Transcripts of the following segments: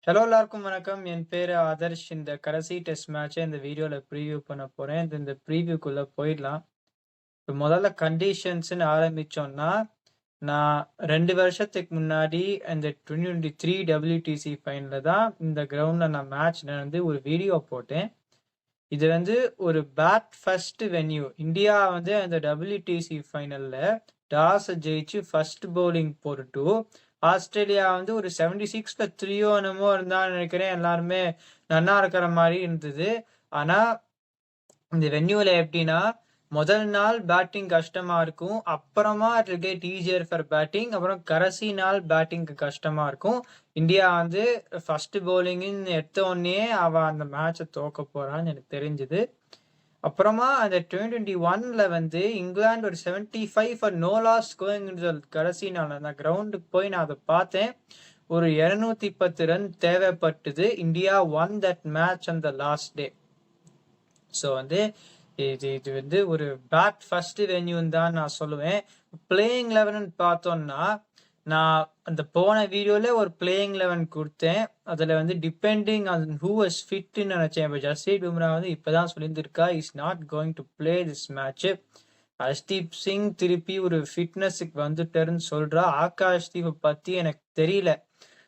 Hello எல்லாருக்கும் வணக்கம். என் பேரு ஆதர்ஷ். இந்த கடைசி டெஸ்ட் மேட்ச இந்த வீடியோல ப்ரிவ்யூ பண்ண போறேன். இந்த ப்ரிவ்யூக்குள்ள போயிடலாம். இப்ப முதல்ல கண்டிஷன்ஸ்ன்னு ஆரம்பிச்சோம்னா, நான் 2 வருஷத்துக்கு முன்னாடி அந்த 2023 WTC ஃபைனல்ல தான் இந்த கிரவுண்ட்ல நான் மேட்ச் நடந்து ஒரு வீடியோ போட்டேன். இது ஒரு பேட் ஃபர்ஸ்ட் வென்யூ. இந்தியா அந்த WTC ஃபைனல்ல டாஸ் ஜெயிச்சு ஃபர்ஸ்ட் பவுலிங் போட்டுட்டு, ஆஸ்திரேலியா ஒரு 76ல 3 என்னமோ இருந்தான்னு நினைக்கிறேன். எல்லாருமே நன்னா இருக்கிற மாரி இருந்தது. ஆனா, இந்த வென்யூல எப்படின்னா, முதல் நாள் பேட்டிங் கஷ்டமா இருக்கும். அப்புறமா it will get easier for batting. அப்புறம் கடைசி நாள் பேட்டிங்க்கு கஷ்டமா இருக்கும். இந்தியா ஃபர்ஸ்ட் பவுலிங்ன்னு எடுத்த உடனேயே அவ அந்த மேட்ச தோக்க போறான்னு எனக்கு தெரிஞ்சது. அப்புறமா அந்த 2021ல இங்கிலாந்து ஒரு 75 ஃபார் நோ லாஸ் கோயிங் கடைசி நாள் அந்த கிரவுண்டுக்கு போய் நான் அத பார்த்தேன். ஒரு 210 ரன் தேவைப்பட்டது. India one that match on the last day. So இது இது ஒரு பேட் ஃபர்ஸ்ட் வென்யூன்னு தான் நான் சொல்லுவேன். பிளேயிங் 11 பார்த்தோம்னா, நான் அந்த போன வீடியோல ஒரு பிளேயிங் 11 குடுத்தேன். அதுல டிபெண்டிங் ஆன் ஹூ வாஸ் ஃபிட்ன்னு நினைச்சேன். இப்ப ஜஸ்ப்ரீத் பும்ரா இப்பதான் சொல்லியிருந்திருக்கா, is not going to play this match. Harshdeep Singh திருப்பி ஒரு ஃபிட்னஸுக்கு வந்துட்டாருன்னு சொல்றா. ஆகாஷ் தீப் பத்தி எனக்கு தெரியல.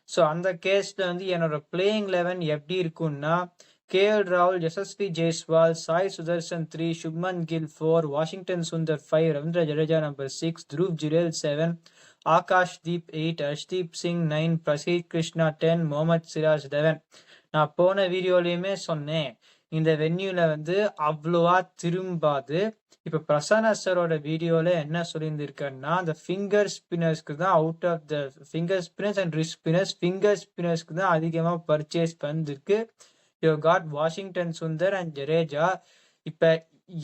ஸோ அந்த கேஸ்ல என்னோட பிளேயிங் 11 எப்படி இருக்கும்னா, KL Rahul, Yashasvi Jaiswal, Sai Sudarshan 3, Shubman Gill 4, Washington Sundar 5, Ravindra Jadeja number 6, Dhruv Jurel 7, Akash Deep 8, Arshdeep Singh 9, Prasidh Krishna 10, Mohammad Siraj 11. நான் போன வீடியோலயுமே சொன்னேன், இந்த வென்யூல அவ்வளவா திரும்பாது. இப்ப பிரசன்னா சாரோட வீடியோல என்ன சொல்லியிருந்திருக்காருன்னா, அந்த ஃபிங்கர் ஸ்பின்னர்ஸ்க்கு தான் out of the finger spinners and wrist spinners, finger ஸ்பின்னர்ஸ்க்கு தான் அதிகமா பர்ச்சேஸ் பண்ணிருக்கு. You got Washington Sundar and Jadeja. இப்ப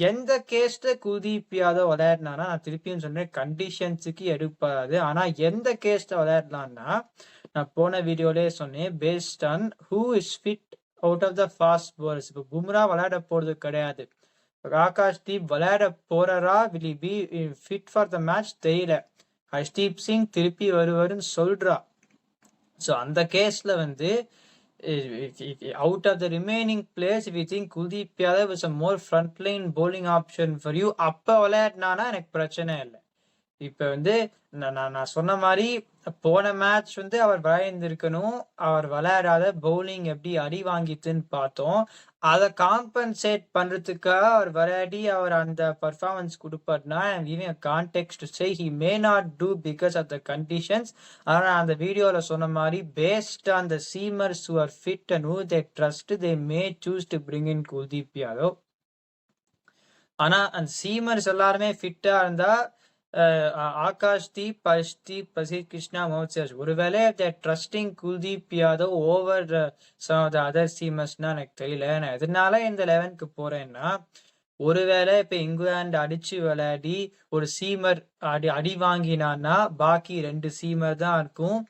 எந்த கேஸ்ல குல்தீப் யாதவ் விளையாடினானா, நான் திருப்பியும் சொன்னேன், கண்டிஷன்ஸுக்கு எடுப்பாது. ஆனா எந்த கேஸ்ல விளையாடலாம்னா, நான் போன வீடியோலயே சொன்னேன், based on who is fit out of the fast bowlers. இப்ப பும்ரா விளையாட போறது கிடையாது. ஆகாஷ் தீப் விளையாட போறரா, will be fit for the match தெரியல. ஹர்ஷ்தீப் சிங் திருப்பி வருவாருன்னு சொல்றா. ஸோ அந்த கேஸ்ல out of the remaining players, if you think Kuldeep Yadav is a more frontline bowling option for you, அப்ப விளையாடினானா எனக்கு பிரச்சனை இல்லை. இப்ப நான் சொன்ன மாதிரி போன மேட்ச் அவர் விளையாண்டிருக்கணும். அவர் விளையாடாத பவுலிங் எப்படி அடி வாங்கிட்டுன்னு பார்த்தோம். அதை காம்பன்சேட் பண்றதுக்காக அவர் விளையாடி அவர் அந்த பர்ஃபார்மன்ஸ் கொடுப்பார்னா, contact to say he may not do because of the conditions. ஆனா அந்த வீடியோல சொன்ன மாதிரி based on the seamers who are fit and who they trust, they may choose to bring in Kuldeep Yadav. ஆனா அந்த சீமர்ஸ் எல்லாருமே ஃபிட்டா இருந்தா ஆகாஷ் தீப், ஹர்ஷ்தீப், பிரசித் கிருஷ்ணா, முகமது சிராஜ், ஒருவேளை trusting Kuldeep Yadav over some of the other சீமர்ஸ்னா எனக்கு தெரியல. நான் எதனால இந்த 11க்கு போறேன்னா, ஒருவேளை இப்ப இங்கிலாந்து அடிச்சு விளையாடி ஒரு சீமர் அடி வாங்கினான்னா, பாக்கி 2 சீமர் தான் இருக்கும்.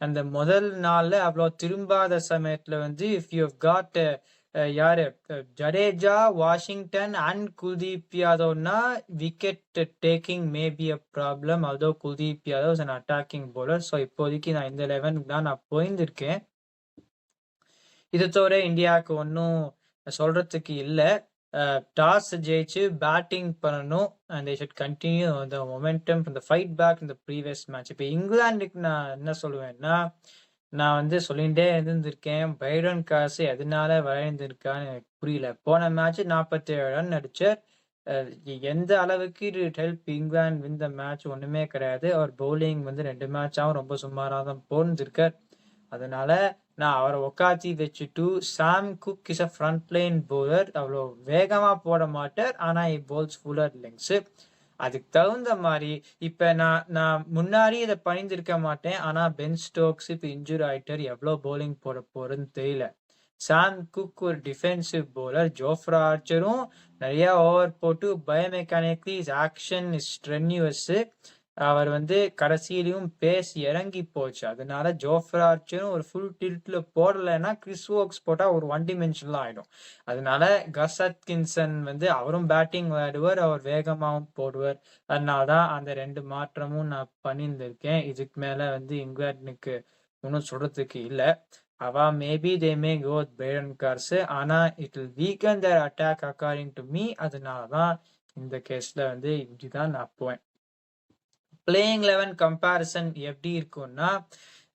அந்த முதல் நாள்ல அவ்வளவு திரும்பாத சமயத்துல இஃப் யூ காட் யாரு ஜடேஜா, வாஷிங்டன் அண்ட் குல்தீப் யாதவ்னா, wicket taking may be a problem. அதோ Kuldeep Yadav is an attacking bowler. So இப்போதைக்கு நான் இந்த 11 தான் நான் போயிருந்திருக்கேன். இது தவிர இந்தியாவுக்கு ஒன்றும் சொல்றதுக்கு இல்லை. டாஸ் ஜெயிச்சு பேட்டிங் பண்ணணும் and they should continue the momentum from the fight back in the previous match. இப்போ இங்கிலாந்துக்கு நான் என்ன சொல்லுவேன்னா, நான் சொல்லிகிட்டே இருந்திருக்கேன், பைரன் காசு எதனால விளையாண்டிருக்கான்னு எனக்கு புரியல. போன மேட்ச் 47 ரன் அடிச்சார். எந்த அளவுக்கு it help England win the match ஒண்ணுமே கிடையாது. அவர் பவுலிங் 2 மேட்சாவும் ரொம்ப சுமாராக தான் போயிருந்திருக்கார். அதனால நான் அவரை உக்காத்தி வச்சுட்டு, Sam Cook is a front line bowler, அவ்வளோ வேகமா போட மாட்டார், ஆனா போல்ஸ் ஃபுல்லர் லெங்ஸ். அதுக்கு தகுந்த மாதிரி இப்ப நான் முன்னாடி இதை பண்ணியிருக்க மாட்டேன். ஆனா பென் ஸ்டோக்ஸ் இப்ப இன்ஜூர் ஆயிட்டார், எவ்வளவு பவுலிங் போட போறதுன்னு தெரியல. சாம் குக் ஒரு டிஃபென்சிவ் பவுலர். ஜோஃப்ரா ஆர்ச்சரும் நிறைய ஓவர் போட்டு பயோமெக்கானிக்லி ஆக்ஷன் இஸ் ஸ்ட்ரென்யூஸ். அவர் கடைசியிலையும் பேஸ் இறங்கி போச்சு. அதனால ஜோஃப்ரா ஆர்ச்சரும் ஒரு ஃபுல் டில்ட்ல போடலைன்னா, கிறிஸ் வோக்ஸ் போட்டா ஒரு 1 டிமென்ஷனல் ஆயிடும். அதனால கஸ் அட்கின்சன் அவரும் பேட்டிங் விளையாடுவார், அவர் வேகமாகவும் போடுவார். அதனாலதான் அந்த 2 மாற்றமும் நான் பண்ணியிருந்திருக்கேன். இதுக்கு மேல இங்கிலாந்துக்கு ஒன்றும் சொல்றதுக்கு இல்லை. Maybe they may go with Brydon Carse. ஆனா it will weaken their attack according to me. அதனால தான் இந்த கேஸ்ல வந்து இப்படிதான் நான் போவேன். பிளேயிங் 11 கம்பேரிசன் எப்படி இருக்கும்னா,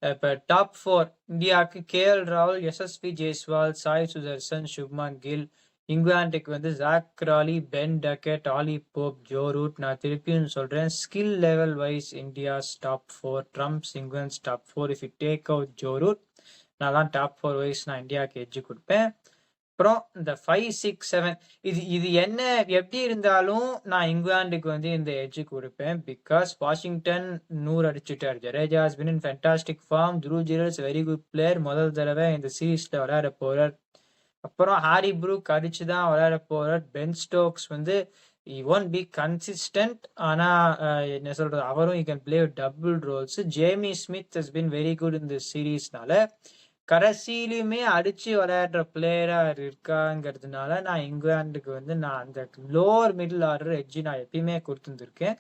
இப்போ டாப் 4 இந்தியாவுக்கு கேஎல் ராகுல், யசஸ்வி ஜெய்ஸ்வால், சாய் சுதர்சன், சுப்மான் கில். இங்கிலாந்துக்கு வந்து Zak Crawley, Ben Duckett, Ollie Pope, Joe Root. நான் திருப்பியும் சொல்றேன், skill level wise India's top 4 trumps England top 4. If you take out Joe Root, நான் தான் டாப் 4 வைஸ் நான் இந்தியாவுக்கு எட்ஜ் கொடுப்பேன். அப்புறம் இந்த 5, 6, 7 இது என்ன எப்படி இருந்தாலும் நான் இங்கிலாந்துக்கு வந்து இந்த எட்ஜ் கொடுப்பேன். பிகாஸ் வாஷிங்டன் 100 அடிச்சுட்டார். Jadeja has been in fantastic form. Through ஜிரல்ஸ் வெரி குட் பிளேயர். முதல் தடவை இந்த சீரீஸ்ல விளையாட போறார். அப்புறம் ஹாரி ப்ரூக் அடிச்சு தான் விளையாட போறார். பென் ஸ்டோக்ஸ் வந்து he won't be consistent. ஆனா என்ன சொல்றது, அவரும் he can play double roles. Jamie Smith has been very good in this சீரீஸ்னால கடைசியிலுமே அடிச்சு விளையாடுற பிளேயரா இருக்காங்கிறதுனால நான் இங்கிலாந்துக்கு வந்து நான் அந்த லோவர் மிடில் ஆர்டர் எட்ஜி நான் எப்பயுமே கொடுத்துருக்கேன்.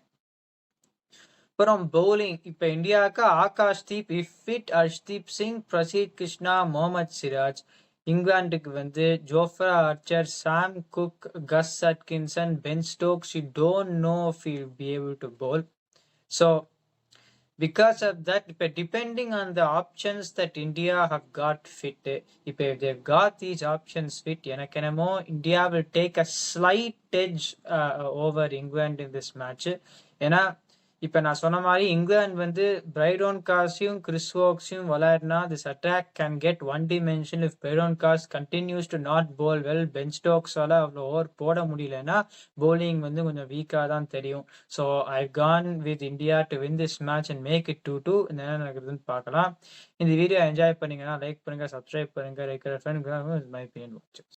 அப்புறம் பவுலிங், இப்ப இந்தியாவுக்கு ஆகாஷ் தீப், இஃப் ஃபிட், ஹர்ஷ்தீப் சிங், பிரசீத் கிருஷ்ணா, முகமது சிராஜ். இங்கிலாந்துக்கு வந்து ஜோஃப்ரா ஆர்ச்சர், சாம் குக், கஸ் Atkinson, Ben Stokes. You don't know if you will be able to bowl. So because of that, depending on the options that India have got fit, if they've got these options fit, India will take a slight edge over England in this match. ஏன்னா இப்போ நான் சொன்ன மாதிரி இங்கிலாந்து வந்து Brydon கார்ஸையும் கிறிஸ் வோக்ஸையும் விளையாடினா this attack can get one dimension. If Brydon Carse continues to not bowl well, Ben ஸ்டோக்ஸால அவ்வளோ ஓவர் போட முடியலன்னா போலிங் வந்து கொஞ்சம் வீக்காக தான் தெரியும். So I can with India to win this match and make it 2-2. என்ன நடக்குதுன்னு பார்க்கலாம். இந்த வீடியோ என்ஜாய் பண்ணீங்கன்னா லைக் பண்ணுங்க, சப்ஸ்கிரைப் பண்ணுங்க, ரெக்கர் ஃப்ரெண்ட் மை ஒப்பீனியன்.